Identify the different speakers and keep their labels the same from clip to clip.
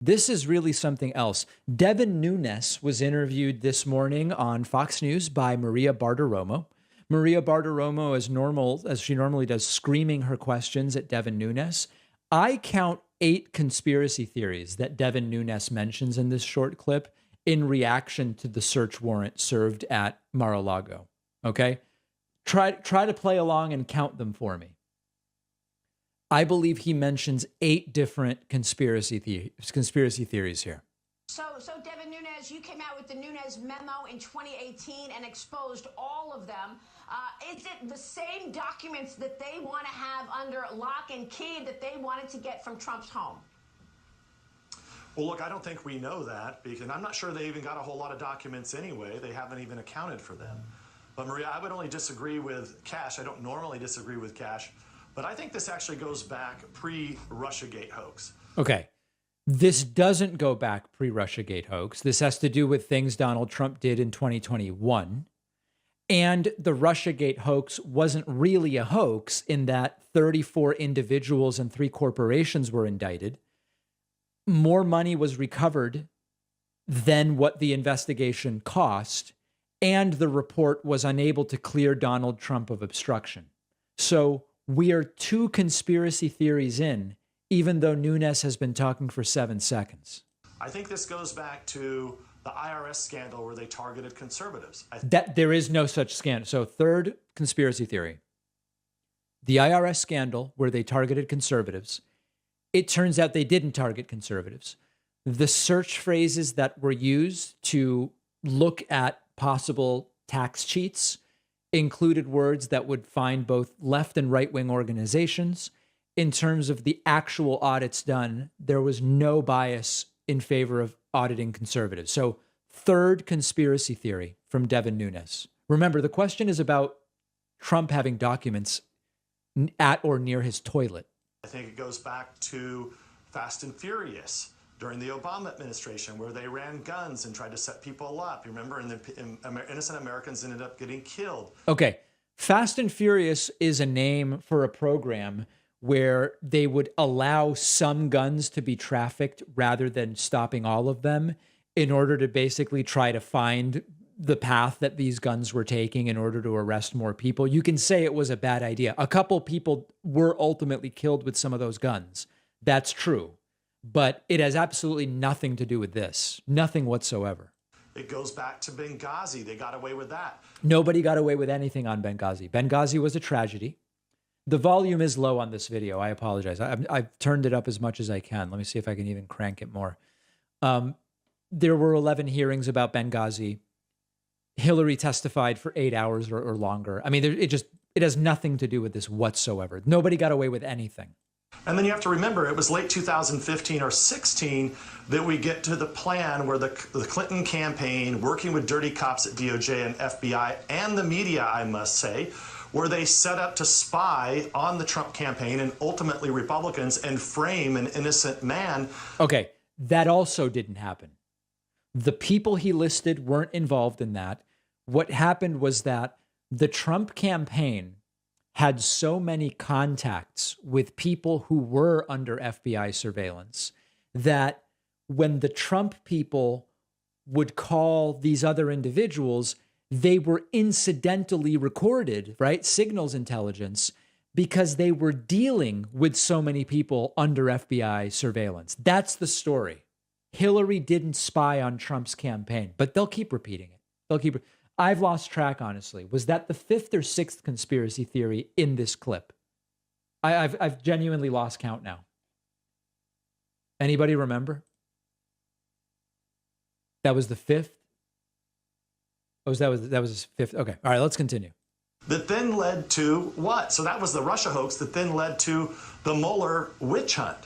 Speaker 1: This is really something else. Devin Nunes was interviewed this morning on Fox News by Maria Bartiromo. Maria Bartiromo, as normal as she normally does, screaming her questions at Devin Nunes. I count 8 conspiracy theories that Devin Nunes mentions in this short clip in reaction to the search warrant served at Mar-a-Lago. Okay? Try to play along and count them for me. I believe he mentions 8 different conspiracy theories here.
Speaker 2: So Devin Nunes, you came out with the Nunes memo in 2018 and exposed all of them. Is it the same documents that they want to have under lock and key that they wanted to get from Trump's home?
Speaker 3: Well, look, I don't think we know that, because I'm not sure they even got a whole lot of documents anyway. They haven't even accounted for them. But Maria, I would only disagree with Cash. I don't normally disagree with Cash, but I think this actually goes back pre-Russiagate hoax.
Speaker 1: Okay. This doesn't go back pre-Russiagate hoax. This has to do with things Donald Trump did in 2021. And the Russiagate hoax wasn't really a hoax in that 34 individuals and 3 corporations were indicted. More money was recovered than what the investigation cost, and the report was unable to clear Donald Trump of obstruction. So we are 2 conspiracy theories in, even though Nunes has been talking for 7 seconds.
Speaker 3: I think this goes back to the IRS scandal where they targeted conservatives.
Speaker 1: That there is no such scandal. So third conspiracy theory, the IRS scandal where they targeted conservatives. It turns out they didn't target conservatives. The search phrases that were used to look at possible tax cheats included words that would find both left and right-wing organizations. In terms of the actual audits done, there was no bias in favor of auditing conservatives. So third conspiracy theory from Devin Nunes. Remember, the question is about Trump having documents at or near his toilet.
Speaker 3: I think it goes back to Fast and Furious during the Obama administration, where they ran guns and tried to set people up. You remember, and innocent Americans ended up getting killed.
Speaker 1: Okay. Fast and Furious is a name for a program where they would allow some guns to be trafficked rather than stopping all of them in order to basically try to find the path that these guns were taking in order to arrest more people. You can say it was a bad idea. A couple people were ultimately killed with some of those guns. That's true. But it has absolutely nothing to do with this. Nothing whatsoever.
Speaker 3: It goes back to Benghazi. They got away with that.
Speaker 1: Nobody got away with anything on Benghazi. Benghazi was a tragedy. The volume is low on this video. I apologize. I've turned it up as much as I can. Let me see if I can even crank it more. There were 11 hearings about Benghazi. Hillary testified for 8 hours or longer. I mean, it has nothing to do with this whatsoever. Nobody got away with anything.
Speaker 3: And then you have to remember, it was late 2015 or 16 that we get to the plan where the Clinton campaign, working with dirty cops at DOJ and FBI and the media, I must say, where they set up to spy on the Trump campaign and ultimately Republicans and frame an innocent man.
Speaker 1: Okay, that also didn't happen. The people he listed weren't involved in that. What happened was that the Trump campaign had so many contacts with people who were under FBI surveillance that when the Trump people would call these other individuals, they were incidentally recorded, right? Signals intelligence, because they were dealing with so many people under FBI surveillance. That's the story. Hillary didn't spy on Trump's campaign, but they'll keep repeating it. I've lost track, honestly. Was that the 5th or 6th conspiracy theory in this clip? I've genuinely lost count now. Anybody remember? That was the 5th? Oh, that was 5th. Okay. All right, let's continue.
Speaker 3: That then led to what? So that was the Russia hoax that then led to the Mueller witch hunt.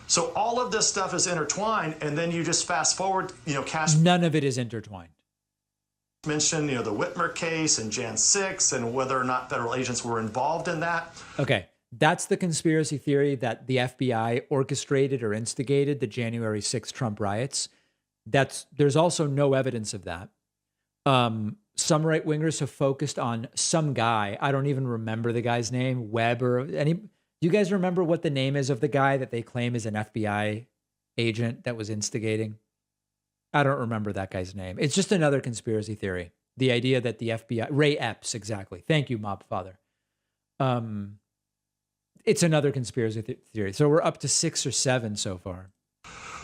Speaker 3: So all of this stuff is intertwined, and then you just fast forward, Cash.
Speaker 1: None of it is intertwined.
Speaker 3: Mentioned, the Whitmer case and Jan 6 and whether or not federal agents were involved in that.
Speaker 1: Okay. That's the conspiracy theory that the FBI orchestrated or instigated the January 6th Trump riots. There's also no evidence of that. Some right-wingers have focused on some guy. I don't even remember the guy's name, Webb or any. Do you guys remember what the name is of the guy that they claim is an FBI agent that was instigating. I don't remember that guy's name. It's just another conspiracy theory. The idea that the FBI, Ray Epps, exactly. Thank you, Mob Father. It's another conspiracy theory. So we're up to 6 or 7 so far.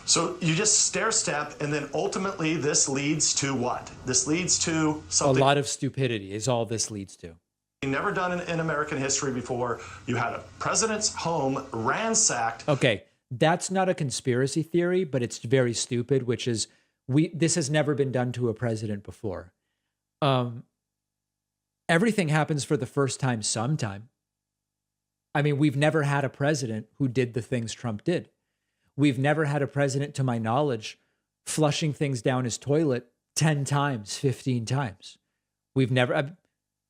Speaker 3: So you just stair step, and then ultimately this leads to what? This leads to something.
Speaker 1: A lot of stupidity is all this leads to.
Speaker 3: Never done in American history before. You had a president's home ransacked.
Speaker 1: Okay, that's not a conspiracy theory, but it's very stupid, which is this has never been done to a president before. Everything happens for the first time sometime. I mean, we've never had a president who did the things Trump did. We've never had a president, to my knowledge, flushing things down his toilet 10 times, 15 times. We've never...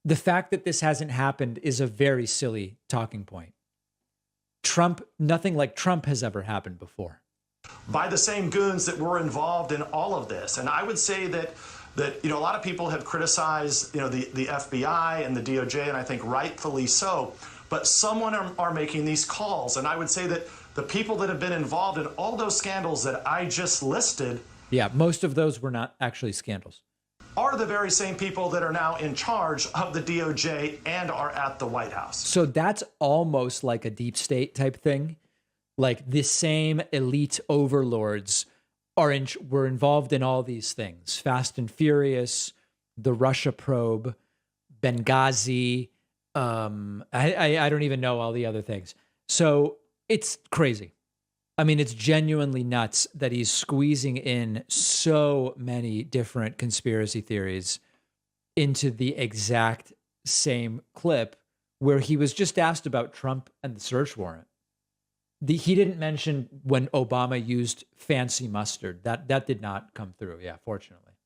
Speaker 1: The fact that this hasn't happened is a very silly talking point. Nothing like Trump has ever happened before.
Speaker 3: By the same goons that were involved in all of this. And I would say that a lot of people have criticized, the FBI and the DOJ, and I think rightfully so. But someone are making these calls. And I would say that the people that have been involved in all those scandals that I just listed.
Speaker 1: Yeah, most of those were not actually scandals.
Speaker 3: Are the very same people that are now in charge of the DOJ and are at the White House.
Speaker 1: So that's almost like a deep state type thing. Like the same elite overlords were involved in all these things. Fast and Furious, the Russia probe, Benghazi. I don't even know all the other things. So it's crazy. I mean, it's genuinely nuts that he's squeezing in so many different conspiracy theories into the exact same clip where he was just asked about Trump and the search warrant. He didn't mention when Obama used fancy mustard. That did not come through. Yeah, fortunately.